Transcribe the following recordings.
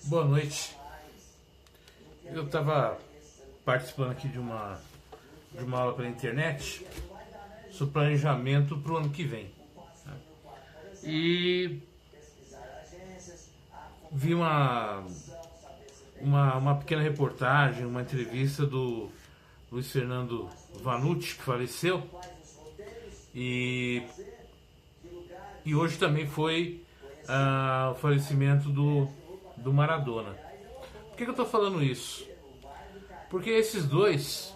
Boa noite. Eu estava participando aqui de uma aula pela internet sobre planejamento para o ano que vem, né? E vi uma pequena reportagem, uma entrevista do Luiz Fernando Vanucci, que faleceu, e hoje também foi o falecimento do Maradona. Por que eu estou falando isso? Porque esses dois,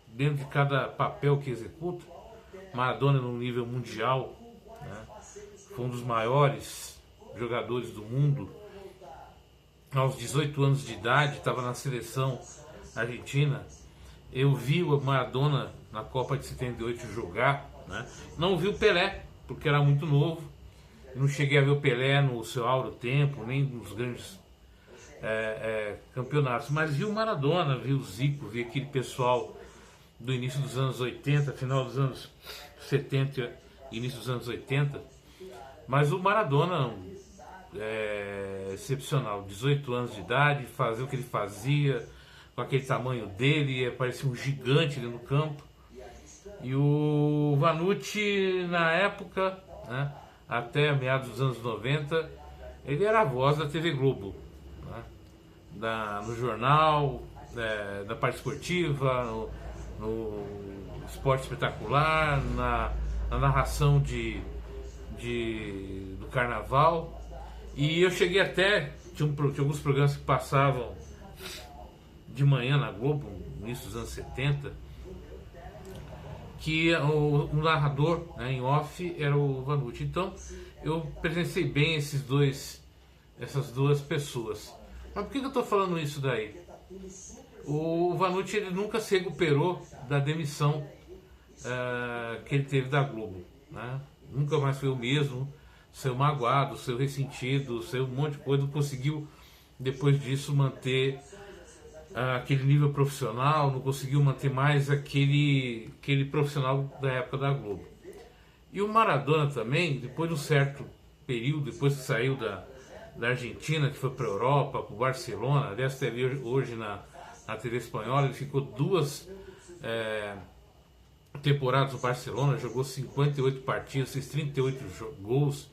dentro de cada papel que executa, Maradona no nível mundial, né, foi um dos maiores jogadores do mundo. Aos 18 anos de idade, estava na seleção argentina. Eu vi o Maradona na Copa de 78 jogar, né? Não vi o Pelé, porque era muito novo. Não cheguei a ver o Pelé no seu áureo tempo, nem nos grandes campeonatos. Mas vi o Maradona, vi o Zico, vi aquele pessoal do início dos anos 80, final dos anos 70, início dos anos 80. Mas o Maradona é excepcional, 18 anos de idade, fazer o que ele fazia, com aquele tamanho dele, parecia um gigante dentro do campo. E o Vanucci, na época, né, até meados dos anos 90, ele era a voz da TV Globo, né, no jornal, da parte esportiva, no esporte espetacular, na narração do carnaval. E eu cheguei até, tinha alguns programas que passavam de manhã na Globo, no início dos anos 70, que o narrador, né, em off, era o Vanucci. Então eu presenciei bem essas duas pessoas. Mas por que eu estou falando isso daí? O Vanucci, ele nunca se recuperou da demissão que ele teve da Globo, né? Nunca mais foi o mesmo, saiu magoado, saiu ressentido, saiu um monte de coisa, não conseguiu depois disso manter aquele nível profissional, não conseguiu manter mais aquele profissional da época da Globo. E o Maradona também, depois de um certo período, depois que saiu da Argentina, que foi para a Europa, para o Barcelona, aliás, teve hoje na TV espanhola, ele ficou duas temporadas no Barcelona, jogou 58 partidas, fez 38 gols,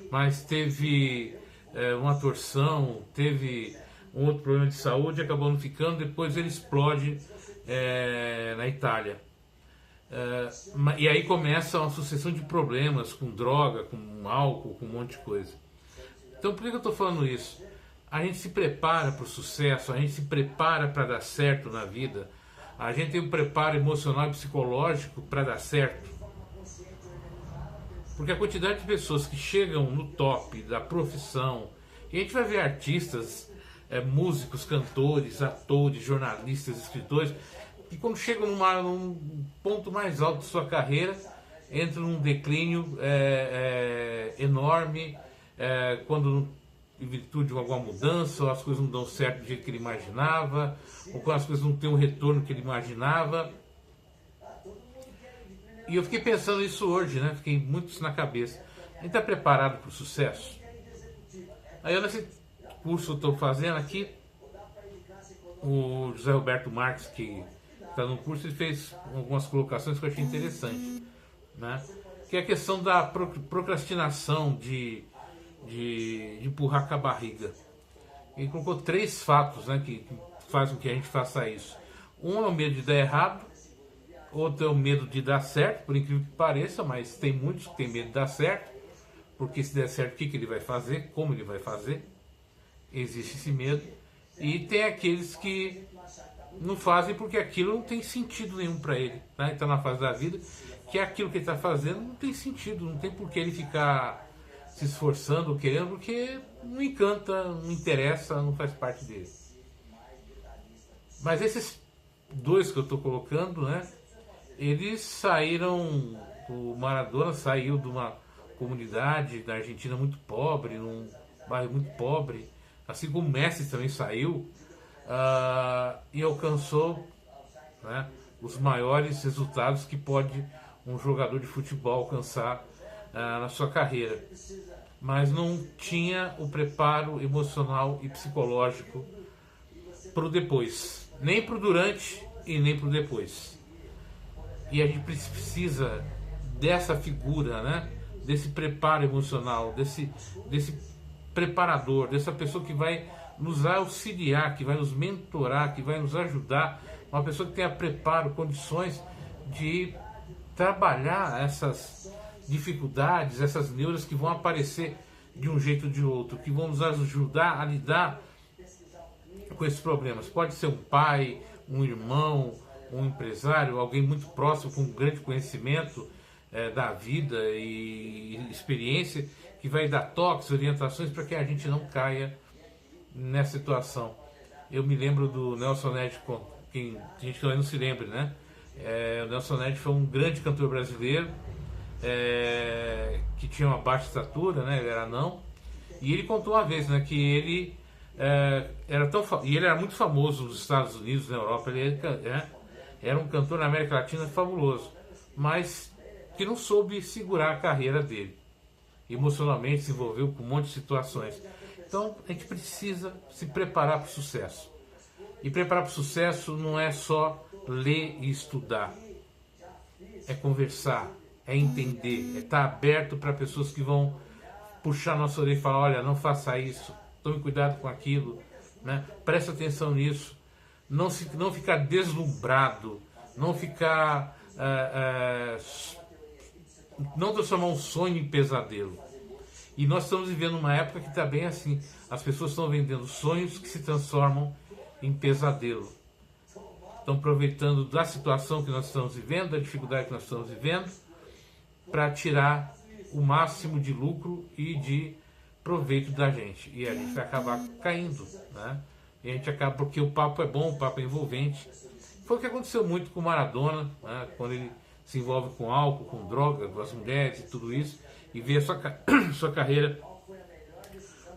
mas teve uma torção, teve um outro problema de saúde, acabou não ficando. Depois ele explode na Itália, e aí começa uma sucessão de problemas com droga, com álcool, com um monte de coisa. Então por que eu estou falando isso? A gente se prepara para o sucesso, a gente se prepara para dar certo na vida, a gente tem um preparo emocional e psicológico para dar certo. Porque a quantidade de pessoas que chegam no top da profissão, e a gente vai ver artistas, músicos, cantores, atores, jornalistas, escritores, que quando chegam num ponto mais alto de sua carreira, entram num declínio enorme, quando em virtude de alguma mudança, ou as coisas não dão certo do jeito que ele imaginava, ou quando as coisas não têm o retorno que ele imaginava. E eu fiquei pensando isso hoje, né? Fiquei muito isso na cabeça. A gente está preparado para o sucesso? Aí eu, nesse curso que eu estou fazendo aqui, o José Roberto Marques, que está no curso, ele fez algumas colocações que eu achei interessante, né? Que é a questão da procrastinação, de empurrar com a barriga. Ele colocou 3 fatos, né, que fazem com que a gente faça isso. Um é o medo de dar errado, outro é o medo de dar certo, por incrível que pareça, mas tem muitos que têm medo de dar certo, porque se der certo, o que ele vai fazer, como ele vai fazer, existe esse medo. E tem aqueles que não fazem porque aquilo não tem sentido nenhum para ele, tá? Ele está na fase da vida que aquilo que ele está fazendo não tem sentido, não tem por que ele ficar se esforçando ou querendo, porque não encanta, não interessa, não faz parte dele. Mas esses 2 que eu estou colocando, né, eles saíram, o Maradona saiu de uma comunidade da Argentina muito pobre, num bairro muito pobre, assim como o Messi também saiu, e alcançou, né, os maiores resultados que pode um jogador de futebol alcançar na sua carreira. mas não tinha o preparo emocional e psicológico para o depois, nem para o durante e nem para o depois. E a gente precisa dessa figura, né? Desse preparo emocional, desse preparador, dessa pessoa que vai nos auxiliar, que vai nos mentorar, que vai nos ajudar, uma pessoa que tenha preparo, condições de trabalhar essas dificuldades, essas neuras que vão aparecer de um jeito ou de outro, que vão nos ajudar a lidar com esses problemas. Pode ser um pai, um irmão, um empresário, alguém muito próximo, com um grande conhecimento da vida e experiência, que vai dar toques, orientações para que a gente não caia nessa situação. Eu me lembro do Nelson Ned, quem a gente não se lembra, né? O Nelson Ned foi um grande cantor brasileiro, que tinha uma baixa estatura, né? Ele era anão, e ele contou uma vez, né, que ele e ele era muito famoso nos Estados Unidos, na Europa. Ele era um cantor na América Latina fabuloso, mas que não soube segurar a carreira dele. Emocionalmente se envolveu com um monte de situações. Então a gente precisa se preparar para o sucesso. E preparar para o sucesso não é só ler e estudar, é conversar, é entender, é estar aberto para pessoas que vão puxar nossa orelha e falar: olha, não faça isso, tome cuidado com aquilo, né? Presta atenção nisso, não ficar deslumbrado, não ficar não transformar um sonho em pesadelo. E nós estamos vivendo uma época que está bem assim. As pessoas estão vendendo sonhos que se transformam em pesadelo. Estão aproveitando da situação que nós estamos vivendo, da dificuldade que nós estamos vivendo, para tirar o máximo de lucro e de proveito da gente. E a gente vai acabar caindo, né? E a gente acaba, porque o papo é bom, o papo é envolvente. Foi o que aconteceu muito com o Maradona, né? Quando ele se envolve com álcool, com droga, com as mulheres e tudo isso, e vê a sua carreira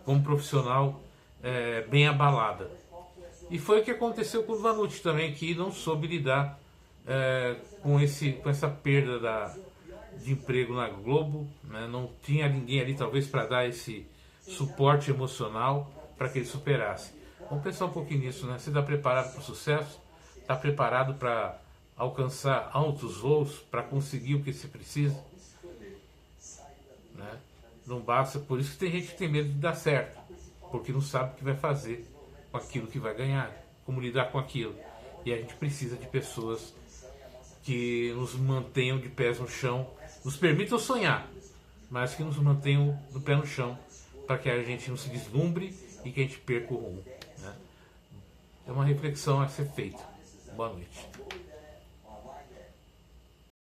como profissional bem abalada. E foi o que aconteceu com o Vanucci também, que não soube lidar com essa perda de emprego na Globo, né? Não tinha ninguém ali talvez para dar esse suporte emocional para que ele superasse. Vamos pensar um pouquinho nisso, né? Você está preparado para o sucesso? Está preparado para alcançar altos voos, para conseguir o que você precisa? Né? Não basta, por isso que tem gente que tem medo de dar certo, porque não sabe o que vai fazer com aquilo que vai ganhar, como lidar com aquilo. E a gente precisa de pessoas que nos mantenham de pés no chão, nos permitam sonhar, mas que nos mantenham do pé no chão, para que a gente não se deslumbre e que a gente perca o rumo, né? É uma reflexão a ser feita. Boa noite.